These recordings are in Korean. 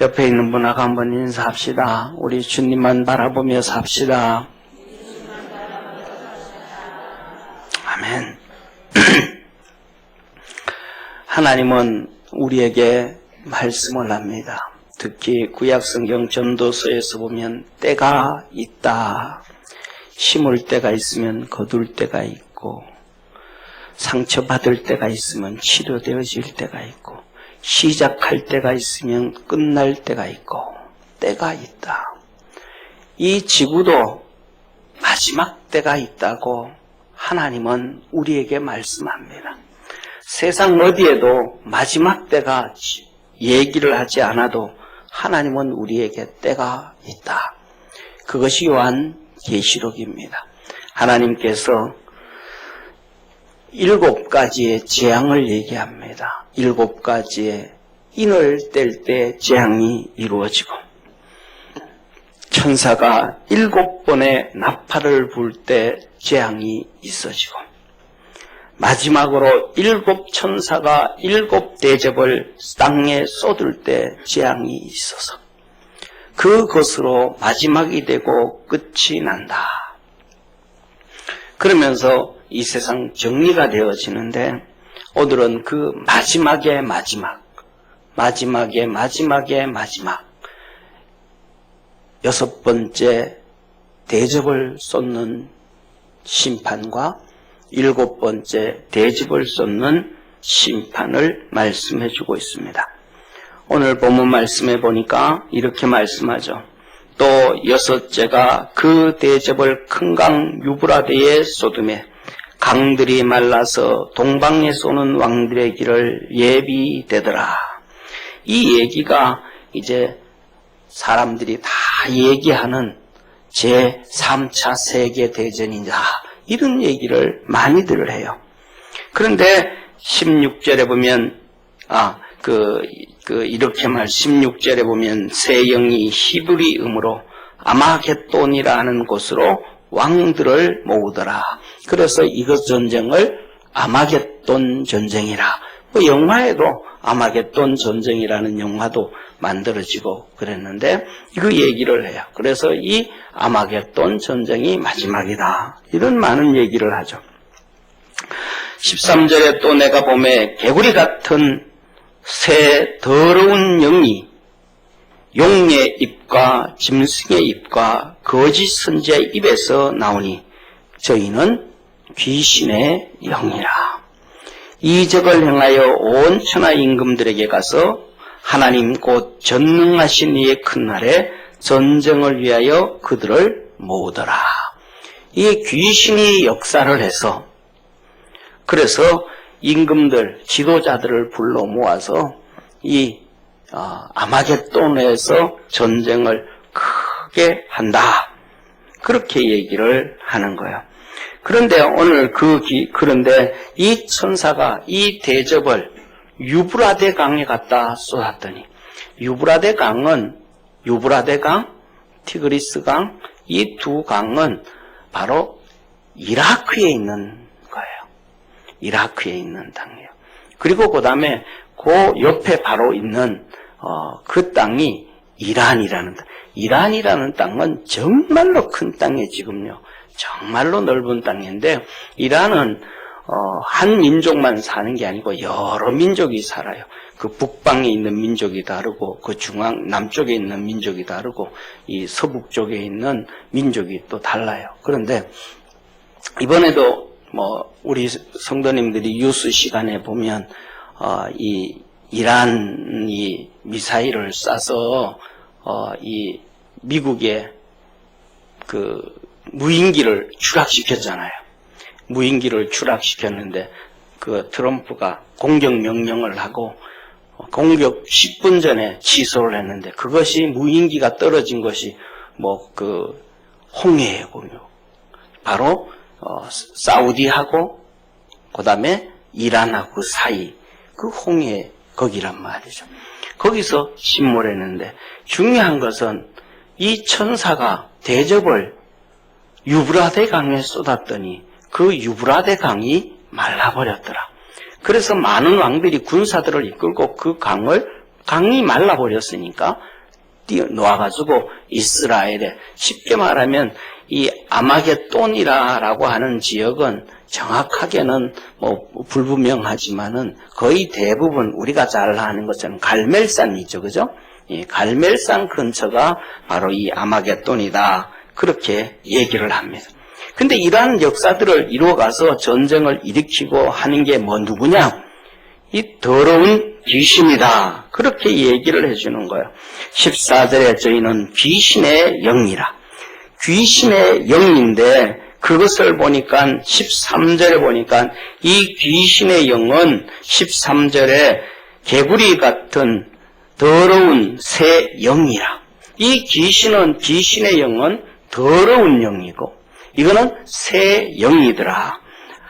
옆에 있는 분하고 한번 인사합시다. 우리 주님만 바라보며 삽시다. 아멘. 하나님은 우리에게 말씀을 합니다. 특히 구약성경 전도서에서 보면 때가 있다. 심을 때가 있으면 거둘 때가 있고, 상처받을 때가 있으면 치료되어질 때가 있고, 시작할 때가 있으면 끝날 때가 있고, 때가 있다. 이 지구도 마지막 때가 있다고 하나님은 우리에게 말씀합니다. 세상 어디에도 마지막 때가 얘기를 하지 않아도 하나님은 우리에게 때가 있다. 그것이 요한계시록입니다. 하나님께서 7가지의 재앙을 얘기합니다. 7가지의 인을 뗄 때 재앙이 이루어지고, 천사가 7번의 나팔을 불 때 재앙이 있어지고, 마지막으로 7천사가 7대접을 땅에 쏟을 때 재앙이 있어서 그것으로 마지막이 되고 끝이 난다. 그러면서 이 세상 정리가 되어지는데, 오늘은 그 마지막의 마지막, 마지막의 마지막의 마지막, 6번째 대접을 쏟는 심판과 7번째 대접을 쏟는 심판을 말씀해 주고 있습니다. 오늘 본문 말씀해 보니까 이렇게 말씀하죠. 또 6째가 그 대접을 큰 강 유브라데에 쏟음에 강들이 말라서 동방에 쏘는 왕들의 길을 예비되더라. 이 얘기가 이제 사람들이 다 얘기하는 제3차 세계대전이다. 이런 얘기를 많이들 해요. 그런데 16절에 보면, 이렇게 16절에 보면 새 영이 히브리음으로 아마겟돈이라 하는 곳으로 왕들을 모으더라. 그래서 이것 전쟁을 아마겟돈 전쟁이라. 영화에도 아마겟돈 전쟁이라는 영화도 만들어지고 그랬는데 그 얘기를 해요. 그래서 이 아마겟돈 전쟁이 마지막이다. 이런 많은 얘기를 하죠. 13절에 또 내가 보매 개구리 같은 새 더러운 영이 용의 입과 짐승의 입과 거짓 선지자의 입에서 나오니 저희는 귀신의 영이라. 이적을 행하여 온 천하 임금들에게 가서 하나님 곧 전능하신 이의 큰 날에 전쟁을 위하여 그들을 모으더라. 이 귀신이 역사를 해서, 그래서 임금들, 지도자들을 불러 모아서 이 아마겟돈에서 전쟁을 크게 한다. 그렇게 얘기를 하는 거예요. 그런데 오늘 그런데 이 천사가 이 대접을 유브라데 강에 갖다 쏟았더니, 유브라데 강은 유브라데 강, 티그리스 강, 이 두 강은 바로 이라크에 있는 거예요. 이라크에 있는 땅이에요. 그리고 그 다음에 그 옆에 바로 있는 그 땅이 이란이라는 땅. 이란이라는 땅은 정말로 큰 땅이에요. 지금요. 정말로 넓은 땅인데, 이란은 한 민족만 사는 게 아니고 여러 민족이 살아요. 그 북방에 있는 민족이 다르고, 그 남쪽에 있는 민족이 다르고, 이 서북 쪽에 있는 민족이 또 달라요. 그런데 이번에도 우리 성도님들이 뉴스 시간에 보면 이 이란이 미사일을 쏴서 이 미국의 그 무인기를 추락시켰잖아요. 무인기를 추락시켰는데 그 트럼프가 공격 명령을 하고 공격 10분 전에 취소를 했는데, 그것이 무인기가 떨어진 것이 그 홍해군요. 바로 사우디하고 그 다음에 이란하고 사이 그 홍해 거기란 말이죠. 거기서 침몰했는데, 중요한 것은 이 천사가 대접을 유브라데 강에 쏟았더니 그 유브라데 강이 말라버렸더라. 그래서 많은 왕들이 군사들을 이끌고 그 강을 강이 말라버렸으니까 뛰어놓아가지고 이스라엘에, 쉽게 말하면 이 아마겟돈이라고 하는 지역은 정확하게는 뭐 불분명하지만은 거의 대부분 우리가 잘 아는 것처럼 갈멜산이죠, 그죠? 이 갈멜산 근처가 바로 이 아마겟돈이다, 그렇게 얘기를 합니다. 근데 이러한 역사들을 이루어가서 전쟁을 일으키고 하는 게 뭐 누구냐? 이 더러운 귀신이다, 그렇게 얘기를 해주는 거예요. 14절에 저희는 귀신의 영이라, 귀신의 영인데 그것을 보니까 13절에 보니까 이 귀신의 영은 13절에 개구리 같은 더러운 새 영이라. 이 귀신의 영은 더러운 영이고 이거는 새 영이더라.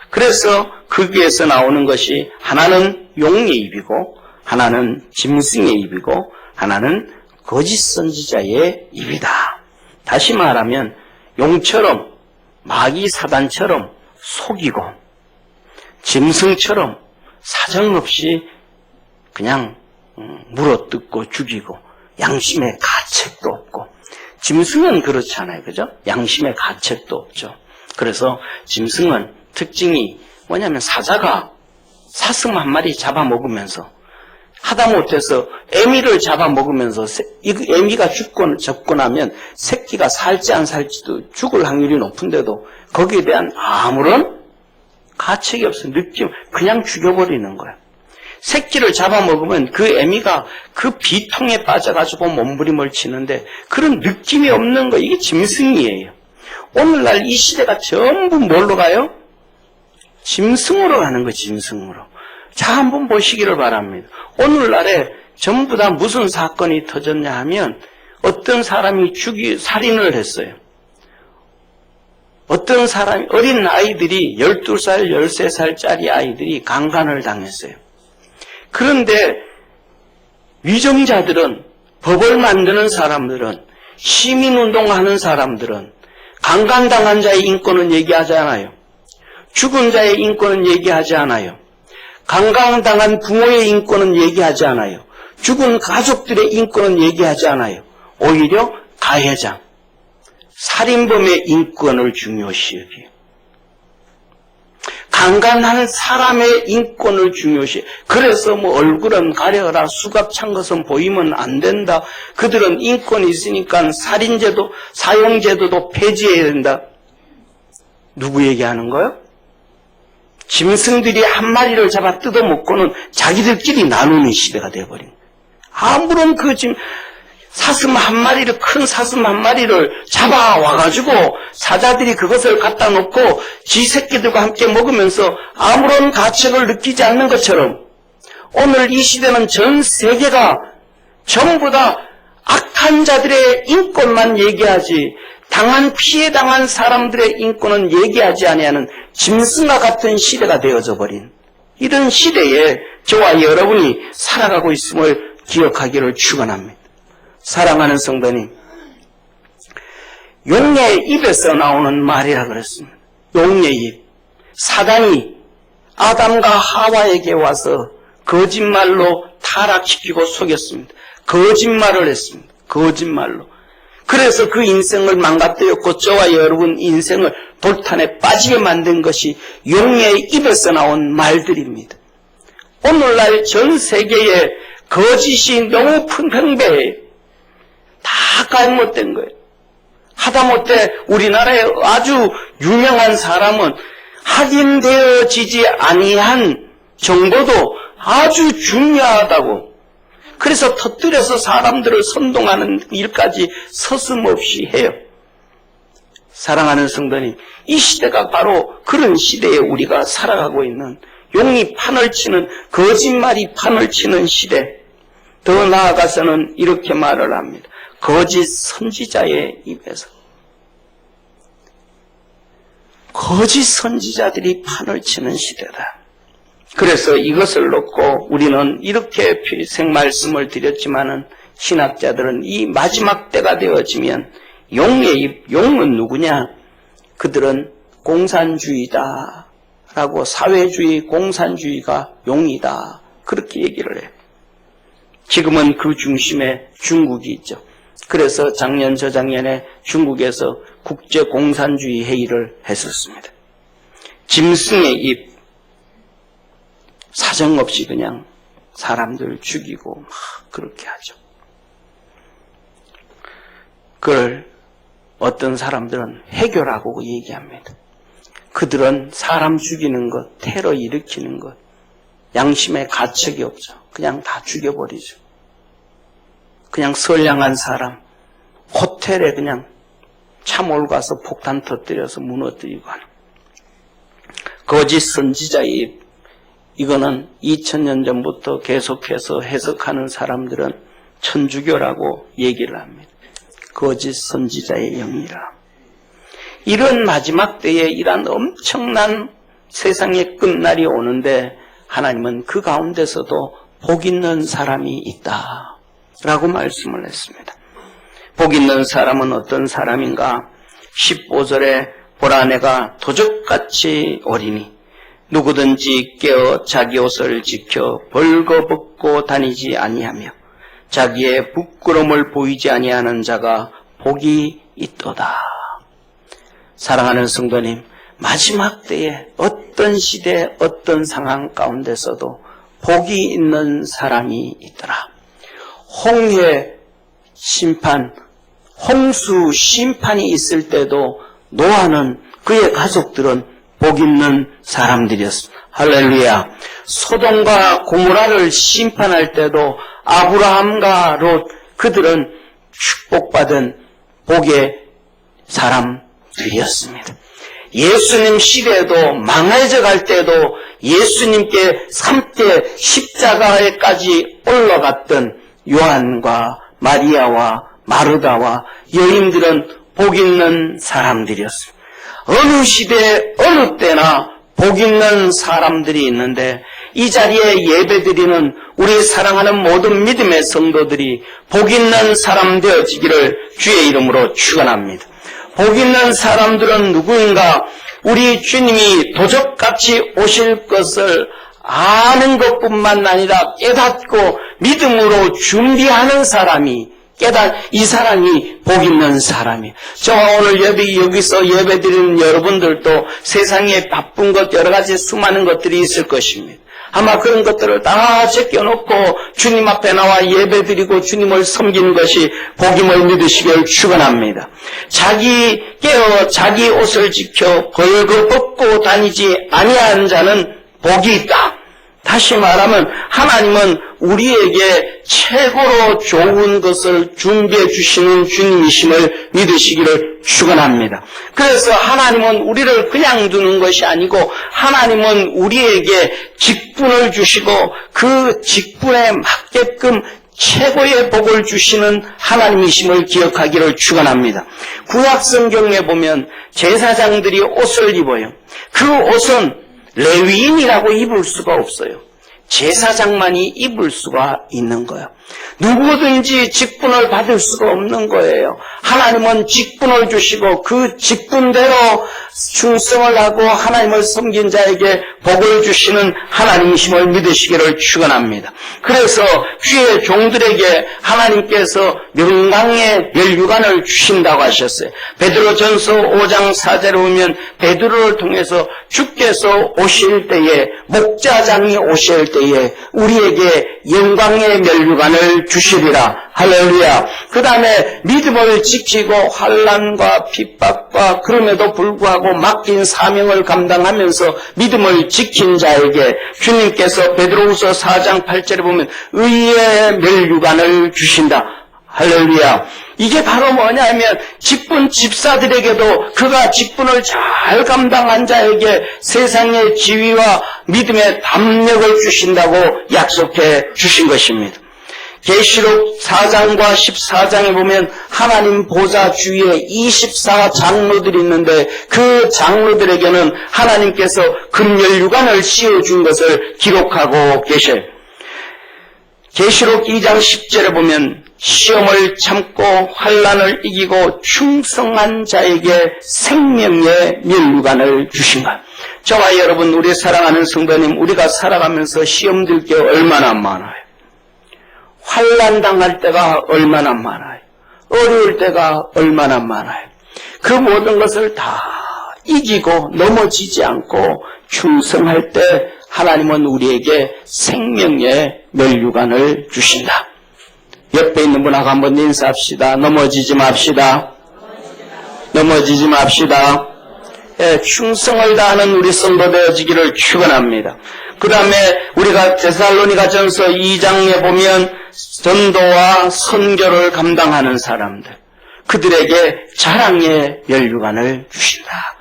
그래서 거기에서 나오는 것이 하나는 용의 입이고 하나는 짐승의 입이고 하나는 거짓 선지자의 입이다. 다시 말하면 용처럼 마귀 사단처럼 속이고 짐승처럼 사정없이 그냥 물어뜯고 죽이고 양심의 가책도 없고, 짐승은 그렇잖아요, 그죠? 양심의 가책도 없죠. 그래서 짐승은 특징이 뭐냐면 사자가 사슴 한 마리 잡아먹으면서 하다못해서 애미를 잡아먹으면서 애미가 죽고 나면 새끼가 살지 안 살지도 죽을 확률이 높은데도 거기에 대한 아무런 가책이 없어. 느낌, 그냥 죽여버리는 거야. 새끼를 잡아먹으면 그 애미가 그 비통에 빠져가지고 몸부림을 치는데 그런 느낌이 없는 거, 이게 짐승이에요. 오늘날 이 시대가 전부 뭘로 가요? 짐승으로 가는 거, 짐승으로. 자, 한번 보시기를 바랍니다. 오늘날에 전부 다 무슨 사건이 터졌냐 하면 어떤 사람이 살인을 했어요. 어떤 사람이, 어린 아이들이 12살, 13살짜리 아이들이 강간을 당했어요. 그런데 위정자들은, 법을 만드는 사람들은, 시민운동하는 사람들은 강간당한 자의 인권은 얘기하지 않아요. 죽은 자의 인권은 얘기하지 않아요. 강간당한 부모의 인권은 얘기하지 않아요. 죽은 가족들의 인권은 얘기하지 않아요. 오히려 가해자, 살인범의 인권을 중요시 여겨요. 강간한 사람의 인권을 중요시. 그래서 뭐 얼굴은 가려라, 수갑 찬 것은 보이면 안 된다. 그들은 인권이 있으니까 살인제도, 사형제도도 폐지해야 된다. 누구 얘기하는 거예요? 짐승들이 한 마리를 잡아 뜯어먹고는 자기들끼리 나누는 시대가 되어버린 거예요. 아무런 사슴 한 마리를, 큰 사슴 한 마리를 잡아와가지고 사자들이 그것을 갖다 놓고 지 새끼들과 함께 먹으면서 아무런 가책을 느끼지 않는 것처럼 오늘 이 시대는 전 세계가 전부 다 악한 자들의 인권만 얘기하지 피해 당한 사람들의 인권은 얘기하지 아니하는 짐승과 같은 시대가 되어져 버린 이런 시대에 저와 여러분이 살아가고 있음을 기억하기를 축원합니다. 사랑하는 성도님, 용의 입에서 나오는 말이라 그랬습니다. 용의 입. 사단이 아담과 하와에게 와서 거짓말로 타락시키고 속였습니다. 거짓말을 했습니다. 거짓말로. 그래서 그 인생을 망가뜨렸고 저와 여러분 인생을 돌탄에 빠지게 만든 것이 용의 입에서 나온 말들입니다. 오늘날 전 세계에 거짓이 너무 팽배해요. 다 잘못된 거예요. 하다못해 우리나라에 아주 유명한 사람은 확인되어지지 아니한 정보도 아주 중요하다고, 그래서 터뜨려서 사람들을 선동하는 일까지 서슴없이 해요. 사랑하는 성도님, 이 시대가 바로 그런 시대에 우리가 살아가고 있는, 용이 판을 치는, 거짓말이 판을 치는 시대. 더 나아가서는 이렇게 말을 합니다. 거짓 선지자의 입에서. 거짓 선지자들이 판을 치는 시대다. 그래서 이것을 놓고 우리는 이렇게 말씀을 드렸지만은 신학자들은 이 마지막 때가 되어지면 용의 입, 용은 누구냐? 그들은 공산주의다 라고, 사회주의, 공산주의가 용이다, 그렇게 얘기를 해요. 지금은 그 중심에 중국이 있죠. 그래서 작년 저작년에 중국에서 국제공산주의 회의를 했었습니다. 짐승의 입, 사정없이 그냥 사람들 죽이고 막 그렇게 하죠. 그걸 어떤 사람들은 해교라고 얘기합니다. 그들은 사람 죽이는 것, 테러 일으키는 것, 양심의 가책이 없죠. 그냥 다 죽여버리죠. 그냥 선량한 사람, 호텔에 그냥 차 몰고 가서 폭탄 터뜨려서 무너뜨리고 하는 거짓 선지자의 입, 이거는 2000년 전부터 계속해서 해석하는 사람들은 천주교라고 얘기를 합니다. 거짓 선지자의 영이라. 이런 마지막 때에 이런 엄청난 세상의 끝날이 오는데 하나님은 그 가운데서도 복 있는 사람이 있다 라고 말씀을 했습니다. 복 있는 사람은 어떤 사람인가? 15절에 보라 내가 도적같이 오리니 누구든지 깨어 자기 옷을 지켜 벌거벗고 다니지 아니하며 자기의 부끄러움을 보이지 아니하는 자가 복이 있도다. 사랑하는 성도님, 마지막 때에 어떤 시대 어떤 상황 가운데서도 복이 있는 사람이 있더라. 홍해 심판, 홍수 심판이 있을 때도 노아는 그의 가족들은 복 있는 사람들이었습니다. 할렐루야. 소돔과 고모라를 심판할 때도 아브라함과 롯, 그들은 축복받은 복의 사람들이었습니다. 예수님 시대에도 망해져 갈 때도 예수님께 3대 십자가에까지 올라갔던 요한과 마리아와 마르다와 여인들은 복 있는 사람들이었습니다. 어느 시대 어느 때나 복 있는 사람들이 있는데 이 자리에 예배드리는 우리 사랑하는 모든 믿음의 성도들이 복 있는 사람 되어지기를 주의 이름으로 축원합니다. 복 있는 사람들은 누구인가? 우리 주님이 도적같이 오실 것을 아는 것뿐만 아니라 깨닫고 믿음으로 준비하는 사람이 이 사람이 복 있는 사람이에요. 저와 오늘 여기서 예배드리는 여러분들도 세상에 바쁜 것 여러 가지 수많은 것들이 있을 것입니다. 아마 그런 것들을 다 제껴놓고 주님 앞에 나와 예배드리고 주님을 섬기는 것이 복임을 믿으시길 축원합니다. 자기 깨어 자기 옷을 지켜 벌거벗고 다니지 아니한 자는 복이 있다. 다시 말하면 하나님은 우리에게 최고로 좋은 것을 준비해 주시는 주님이심을 믿으시기를 축원합니다. 그래서 하나님은 우리를 그냥 두는 것이 아니고 하나님은 우리에게 직분을 주시고 그 직분에 맞게끔 최고의 복을 주시는 하나님이심을 기억하기를 축원합니다. 구약 성경에 보면 제사장들이 옷을 입어요. 그 옷은 레위인이라고 입을 수가 없어요. 제사장만이 입을 수가 있는 거예요. 누구든지 직분을 받을 수가 없는 거예요. 하나님은 직분을 주시고 그 직분대로 충성을 하고 하나님을 섬긴 자에게 복을 주시는 하나님이심을 믿으시기를 축원합니다. 그래서 주의 종들에게 하나님께서 명강의 멸류관을 주신다고 하셨어요. 베드로전서 5장 4절에 보면 베드로를 통해서 주께서 오실 때에 목자장이 오실 때에 우리에게 영광의 멸류관을 주시리라. 할렐루야. 그 다음에 믿음을 지키고 환난과 핍박과 그럼에도 불구하고 맡긴 사명을 감당하면서 믿음을 지킨 자에게 주님께서 베드로후서 4장 8절에 보면 의의 멸류관을 주신다. 할렐루야. 이게 바로 뭐냐면 직분 집사들에게도 그가 직분을 잘 감당한 자에게 세상의 지위와 믿음의 담력을 주신다고 약속해 주신 것입니다. 계시록 4장과 14장에 보면 하나님 보좌 주위에 24장로들이 있는데 그 장로들에게는 하나님께서 금멸류관을 씌워준 것을 기록하고 계셔요. 계시록 2장 10절에 보면 시험을 참고 환난을 이기고 충성한 자에게 생명의 멸류관을 주신 것. 저와 여러분, 우리 사랑하는 성도님, 우리가 살아가면서 시험 들 게 얼마나 많아요. 환난 당할 때가 얼마나 많아요. 어려울 때가 얼마나 많아요. 그 모든 것을 다 이기고 넘어지지 않고 충성할 때 하나님은 우리에게 생명의 면류관을 주신다. 옆에 있는 분하고 한번 인사합시다. 넘어지지 맙시다. 넘어지지 맙시다. 예, 충성을 다하는 우리 성도 되어지기를 축원합니다. 그 다음에 우리가 데살로니가전서 2장에 보면 전도와 선교를 감당하는 사람들, 그들에게 자랑의 면류관을 주신다.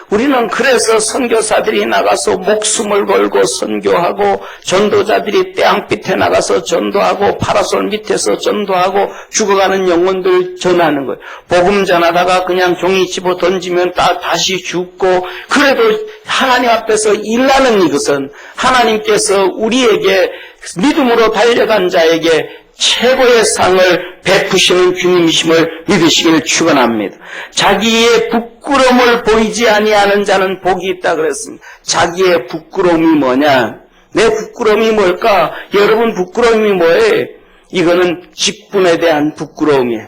우리는 그래서 선교사들이 나가서 목숨을 걸고 선교하고, 전도자들이 땅빛에 나가서 전도하고, 파라솔 밑에서 전도하고, 죽어가는 영혼들 전하는 거예요. 복음 전하다가 그냥 종이 집어 던지면 다시 죽고, 그래도 하나님 앞에서 일하는 이것은 하나님께서 우리에게 믿음으로 달려간 자에게 최고의 상을 베푸시는 주님이심을 믿으시길 축원합니다. 자기의 부끄러움을 보이지 아니하는 자는 복이 있다 그랬습니다. 자기의 부끄러움이 뭐냐? 내 부끄러움이 뭘까? 여러분 부끄러움이 뭐예요? 이거는 직분에 대한 부끄러움이에요.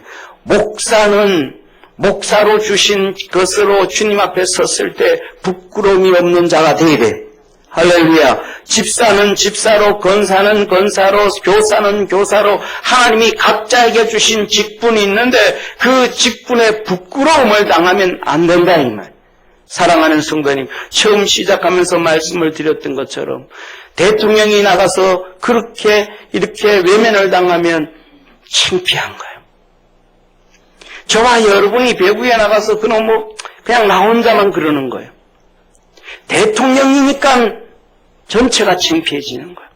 목사로 주신 것으로 주님 앞에 섰을 때 부끄러움이 없는 자가 되어야 돼. 할렐루야. 집사는 집사로, 권사는 권사로, 교사는 교사로 하나님이 각자에게 주신 직분이 있는데 그 직분에 부끄러움을 당하면 안 된다 이 말. 사랑하는 성도님, 처음 시작하면서 말씀을 드렸던 것처럼 대통령이 나가서 이렇게 외면을 당하면 창피한 거예요. 저와 여러분이 배구에 나가서 그냥 나 혼자만 그러는 거예요. 대통령이니까 전체가 창피해지는 거예요.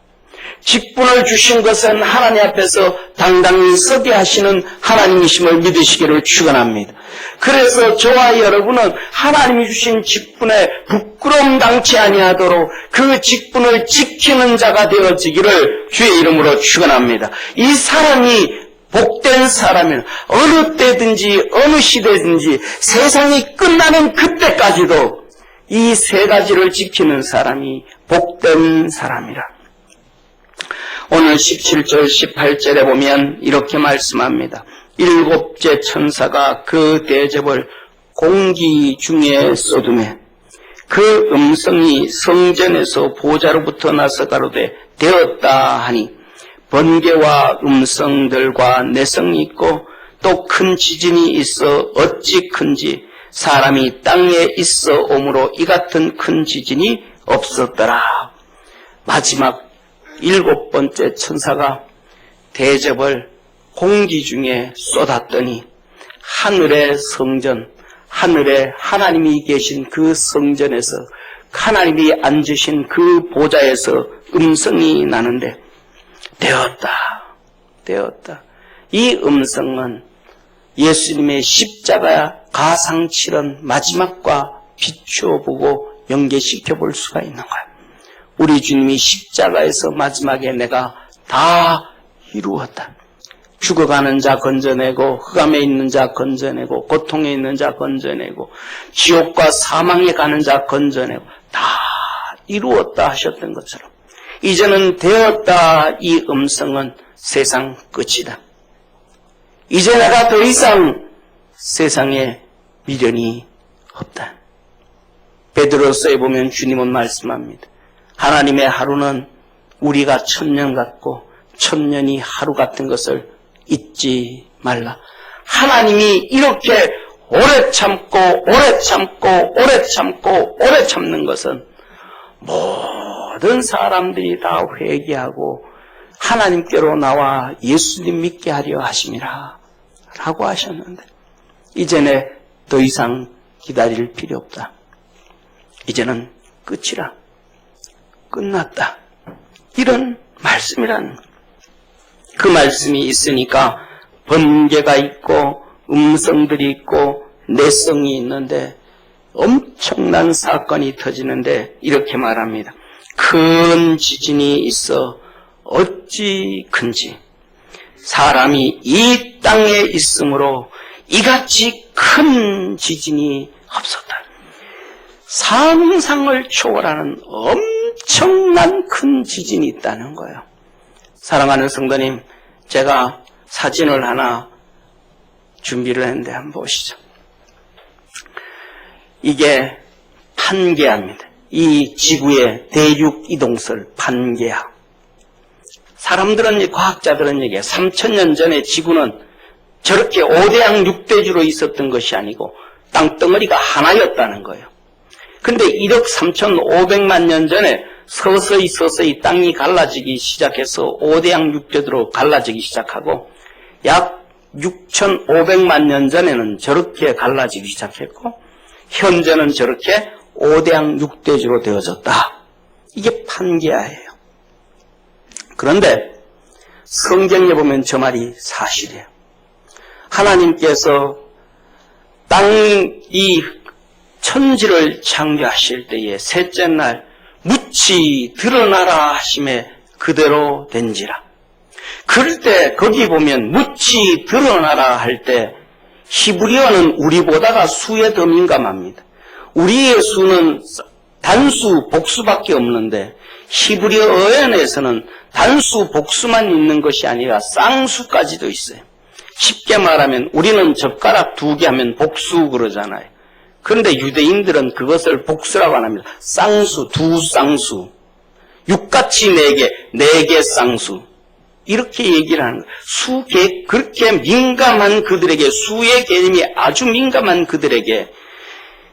직분을 주신 것은 하나님 앞에서 당당히 서게 하시는 하나님이심을 믿으시기를 축원합니다. 그래서 저와 여러분은 하나님이 주신 직분에 부끄러움 당치 아니하도록 그 직분을 지키는 자가 되어지기를 주의 이름으로 축원합니다. 이 사람이 복된 사람은 어느 때든지 어느 시대든지 세상이 끝나는 그때까지도 이 세 가지를 지키는 사람이 복된 사람이라. 오늘 17절 18절에 보면 이렇게 말씀합니다. 일곱째 천사가 그 대접을 공기 중에 쏟으매 그 음성이 성전에서 보좌로부터 나서 가로되 되었다 하니 번개와 음성들과 내성이 있고 또 큰 지진이 있어 어찌 큰지 사람이 땅에 있어 오므로 이 같은 큰 지진이 없었더라. 마지막 일곱 번째 천사가 대접을 공기 중에 쏟았더니 하늘의 성전, 하늘에 하나님이 계신 그 성전에서 하나님이 앉으신 그 보좌에서 음성이 나는데 되었다. 이 음성은 예수님의 십자가 가상칠언 마지막과 비추어보고 연계시켜 볼 수가 있는 거예요. 우리 주님이 십자가에서 마지막에 내가 다 이루었다. 죽어가는 자 건져내고 흑암에 있는 자 건져내고 고통에 있는 자 건져내고 지옥과 사망에 가는 자 건져내고 다 이루었다 하셨던 것처럼 이제는 되었다 이 음성은 세상 끝이다. 이제 내가 더 이상 세상에 미련이 없다. 베드로서에 보면 주님은 말씀합니다. 하나님의 하루는 우리가 1000년 같고 1000년이 하루 같은 것을 잊지 말라. 하나님이 이렇게 오래 참고 오래 참는 것은 모든 사람들이 다 회개하고 하나님께로 나와 예수님 믿게 하려 하심이라 라고 하셨는데 이제는 더 이상 기다릴 필요 없다. 이제는 끝이라. 끝났다. 이런 말씀이라는 거예요. 그 말씀이 있으니까 번개가 있고 음성들이 있고 내성이 있는데 엄청난 사건이 터지는데 이렇게 말합니다. 큰 지진이 있어 어찌 큰지 사람이 이 땅에 있으므로 이같이 큰 지진이 없었다. 상상을 초월하는 엄청난 큰 지진이 있다는 거예요. 사랑하는 성도님, 제가 사진을 하나 준비를 했는데 한번 보시죠. 이게 판게아입니다. 이 지구의 대륙 이동설 판게아. 사람들은, 과학자들은 얘기해요. 3000년 전에 지구는 저렇게 5대양 6대주로 있었던 것이 아니고 땅덩어리가 하나였다는 거예요. 근데 1억 3,500만 년 전에 서서히 땅이 갈라지기 시작해서 5대양 6대주로 갈라지기 시작하고 약 6,500만 년 전에는 저렇게 갈라지기 시작했고 현재는 저렇게 5대양 6대주로 되어졌다. 이게 판게아예요. 그런데 성경에 보면 저 말이 사실이에요. 하나님께서 이 천지를 창조하실 때에 셋째 날 묻히 드러나라 하심에 그대로 된지라. 그럴 때 거기 보면 묻히 드러나라 할 때 히브리어는 우리보다가 수에 더 민감합니다. 우리의 수는 단수, 복수밖에 없는데 히브리어 어연에서는 단수, 복수만 있는 것이 아니라 쌍수까지도 있어요. 쉽게 말하면 우리는 젓가락 2개 하면 복수 그러잖아요. 그런데 유대인들은 그것을 복수라고 안 합니다. 쌍수, 2쌍수, 육같이 4개, 4개 쌍수. 이렇게 얘기를 하는 거예요. 그렇게 민감한 그들에게, 수의 개념이 아주 민감한 그들에게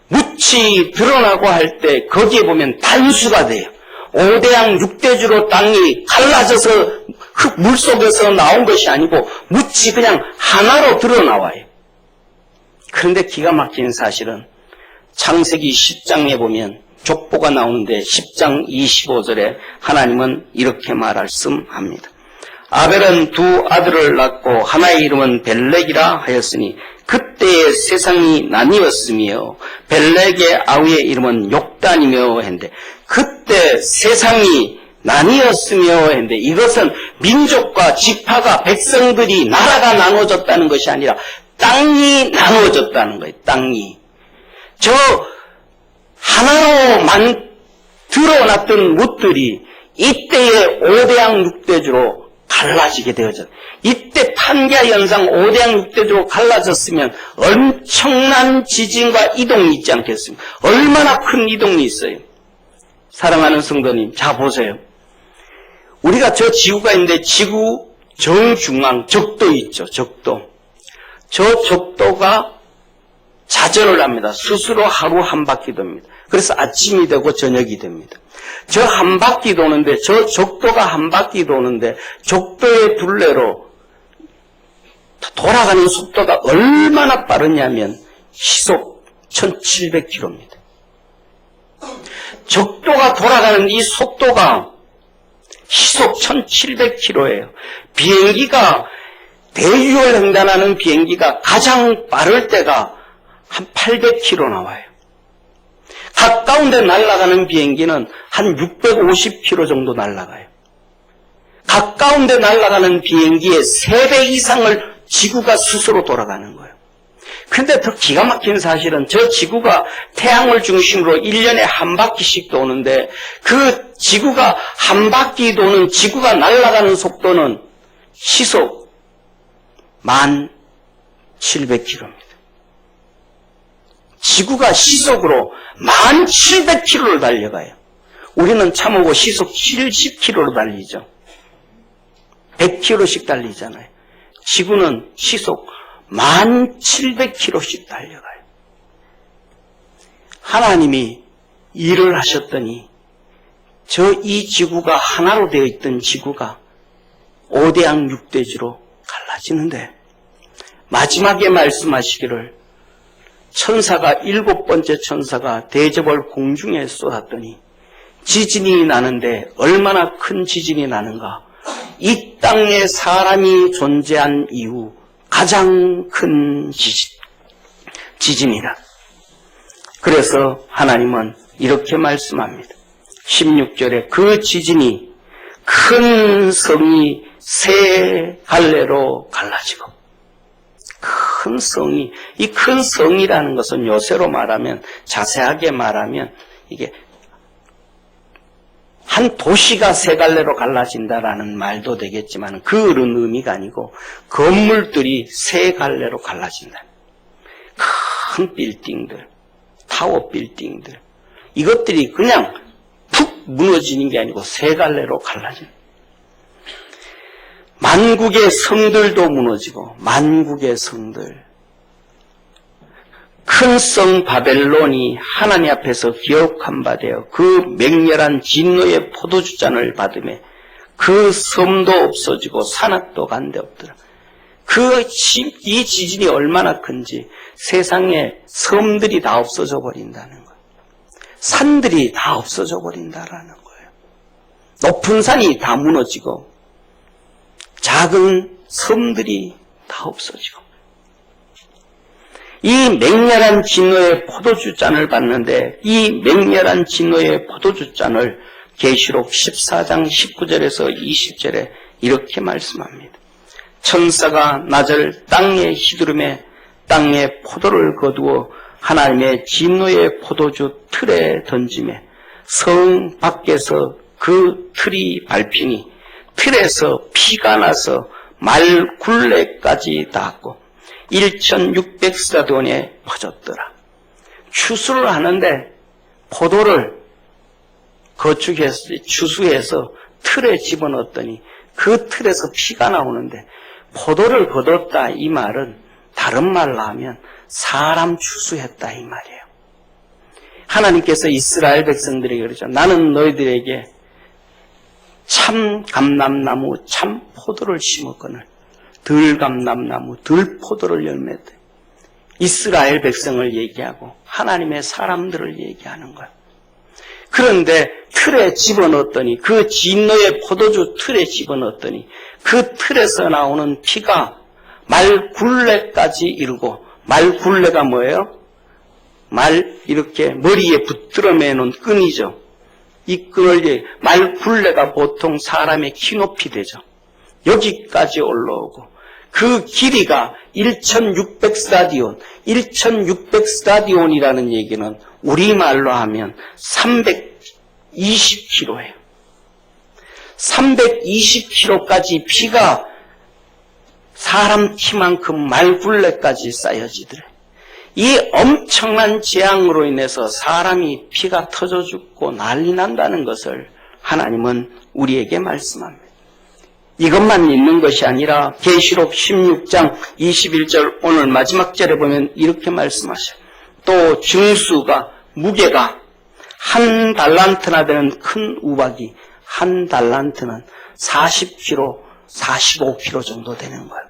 묻히 드러나고 할 때 거기에 보면 단수가 돼요. 5대양 6대주로 땅이 갈라져서 물속에서 나온 것이 아니고 묻히 그냥 하나로 드러나와요. 그런데 기가 막힌 사실은 창세기 10장에 보면 족보가 나오는데 10장 25절에 하나님은 이렇게 말씀합니다. 아벨은 2 아들을 낳고 하나의 이름은 벨렉이라 하였으니 그때의 세상이 나뉘었으며 벨렉의 아우의 이름은 욕단이며 했는데 그때 세상이 나뉘었으며 했는데 이것은 민족과 지파가 백성들이 나라가 나눠졌다는 것이 아니라 땅이 나눠졌다는 거예요. 땅이. 저 하나로만 드러났던 뭇들이 이때의 5대양 6대주로 갈라지게 되어졌어요. 이때 판게아 현상 5대양 6대주로 갈라졌으면 엄청난 지진과 이동이 있지 않겠습니까? 얼마나 큰 이동이 있어요. 사랑하는 성도님, 자 보세요. 우리가 저 지구가 있는데 지구 정중앙 적도 있죠. 적도. 저 적도가 자전을 합니다. 스스로 하루 한 바퀴 돕니다. 그래서 아침이 되고 저녁이 됩니다. 저 한 바퀴 도는데, 저 적도가 한 바퀴 도는데 적도의 둘레로 돌아가는 속도가 얼마나 빠르냐면 시속 1700km입니다. 적도가 돌아가는 이 속도가 시속 1700km예요. 비행기가 대유를 횡단하는 비행기가 가장 빠를 때가 한 800km 나와요. 가까운 데 날아가는 비행기는 한 650km 정도 날아가요. 가까운 데 날아가는 비행기의 3배 이상을 지구가 스스로 돌아가는 거예요. 그런데 더 기가 막힌 사실은 저 지구가 태양을 중심으로 1년에 한 바퀴씩 도는데 그 지구가 한 바퀴 도는 지구가 날아가는 속도는 시속 1700km입니다. 지구가 시속으로 1700km를 달려가요. 우리는 차모고 시속 70km로 달리죠. 100km씩 달리잖아요. 지구는 시속 1700km씩 달려가요. 하나님이 일을 하셨더니 이 지구가 하나로 되어 있던 지구가 5대양 6대주로 갈라지는데 마지막에 말씀하시기를 천사가 7번째 천사가 대접을 공중에 쏟았더니 지진이 나는데 얼마나 큰 지진이 나는가. 이 땅에 사람이 존재한 이후 가장 큰 지진이다. 그래서 하나님은 이렇게 말씀합니다. 16절에 그 지진이 큰 성이 세 갈래로 갈라지고 큰 성이, 이 큰 성이라는 것은 요새로 말하면, 자세하게 말하면 이게 한 도시가 세 갈래로 갈라진다라는 말도 되겠지만 그런 의미가 아니고 건물들이 세 갈래로 갈라진다. 큰 빌딩들, 타워 빌딩들, 이것들이 그냥 푹 무너지는 게 아니고 세 갈래로 갈라진다. 만국의 성들도 무너지고, 만국의 성들, 큰 성 바벨론이 하나님 앞에서 기억한 바 되어 그 맹렬한 진노의 포도주잔을 받으며 그 섬도 없어지고 산악도 간데 없더라. 이 지진이 얼마나 큰지 세상에 섬들이 다 없어져 버린다는 거예요. 산들이 다 없어져 버린다라는 거예요. 높은 산이 다 무너지고 작은 섬들이 다 없어지고, 이 맹렬한 진노의 포도주잔을 받는데 이 맹렬한 진노의 포도주잔을 계시록 14장 19절에서 20절에 이렇게 말씀합니다. 천사가 낮을 땅의 휘두름에 땅에 포도를 거두어 하나님의 진노의 포도주 틀에 던지매 성 밖에서 그 틀이 밟히니 틀에서 피가 나서 말 굴레까지 닿았고 1600스타디온에 퍼졌더라. 추수를 하는데 포도를 추수해서 틀에 집어넣었더니 그 틀에서 피가 나오는데 포도를 거뒀다 이 말은 다른 말로 하면 사람 추수했다 이 말이에요. 하나님께서 이스라엘 백성들에게 그러죠. 나는 너희들에게 참 감람나무 참 포도를 심었거늘 들 감람나무 들 포도를 열매되, 이스라엘 백성을 얘기하고 하나님의 사람들을 얘기하는 거예요. 그런데 틀에 집어넣었더니, 그 진노의 포도주 틀에 집어넣었더니 그 틀에서 나오는 피가 말굴레까지 이르고, 말굴레가 뭐예요? 이렇게 머리에 붙들어 매는 끈이죠. 이 끈을 말굴레가 보통 사람의 키 높이 되죠. 여기까지 올라오고 그 길이가 1600스타디온, 1600스타디온이라는 얘기는 우리말로 하면 320km예요. 320km까지 피가 사람 키만큼 말굴레까지 쌓여지더래. 이 엄청난 재앙으로 인해서 사람이 피가 터져 죽고 난리 난다는 것을 하나님은 우리에게 말씀합니다. 이것만 있는 것이 아니라 계시록 16장 21절 오늘 마지막 절에 보면 이렇게 말씀하셔요. 또 증수가 무게가 한 달란트나 되는 큰 우박이 한 달란트는 40kg, 45kg 정도 되는 거예요.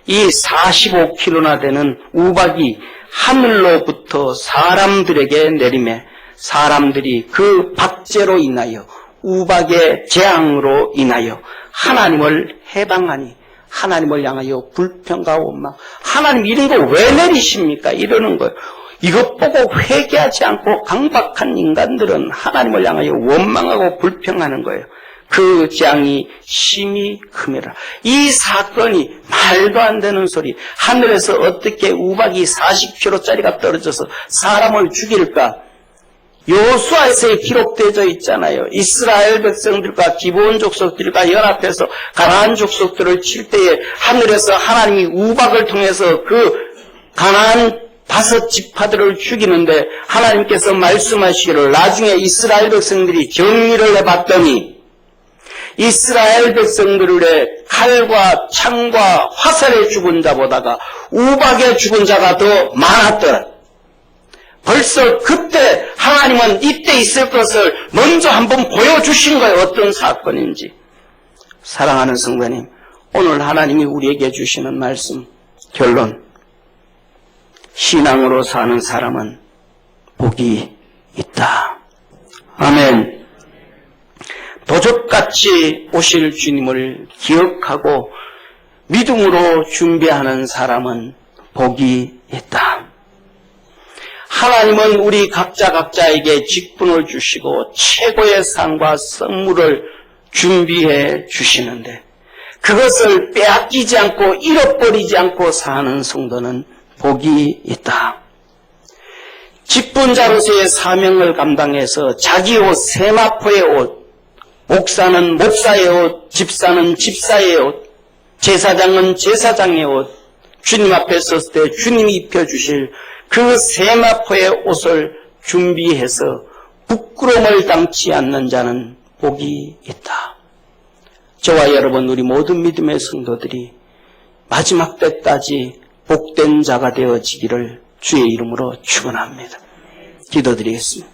이 45kg나 되는 우박이 하늘로부터 사람들에게 내리매 사람들이 그 박제로 인하여 우박의 재앙으로 인하여 하나님을 해방하니 하나님을 향하여 불평과 원망. 하나님 이런 거 왜 내리십니까? 이러는 거예요. 이것 보고 회개하지 않고 강박한 인간들은 하나님을 향하여 원망하고 불평하는 거예요. 그 재앙이 심히 크매라. 이 사건이 말도 안 되는 소리. 하늘에서 어떻게 우박이 40kg짜리가 떨어져서 사람을 죽일까? 여호수아서에 기록되어 있잖아요. 이스라엘 백성들과 기브온 족속들과 연합해서 가나안 족속들을 칠 때에 하늘에서 하나님이 우박을 통해서 그 가나안 5지파들을 죽이는데 하나님께서 말씀하시기를 나중에 이스라엘 백성들이 정리를 해봤더니 이스라엘 백성들의 칼과 창과 화살에 죽은 자보다가 우박에 죽은 자가 더 많았더라. 벌써 그때 하나님은 이때 있을 것을 먼저 한번 보여주신 거예요. 어떤 사건인지. 사랑하는 성도님, 오늘 하나님이 우리에게 주시는 말씀, 결론. 신앙으로 사는 사람은 복이 있다. 아멘. 도적같이 오실 주님을 기억하고 믿음으로 준비하는 사람은 복이 있다. 하나님은 우리 각자에게 직분을 주시고 최고의 상과 선물을 준비해 주시는데 그것을 빼앗기지 않고 잃어버리지 않고 사는 성도는 복이 있다. 직분자로서의 사명을 감당해서 자기 옷, 세마포의 옷, 목사는 목사의 옷, 집사는 집사의 옷, 제사장은 제사장의 옷, 주님 앞에 섰을 때 주님이 입혀주실 그 세마포의 옷을 준비해서 부끄러움을 당치 않는 자는 복이 있다. 저와 여러분, 우리 모든 믿음의 성도들이 마지막 때까지 복된 자가 되어지기를 주의 이름으로 축원합니다. 기도드리겠습니다.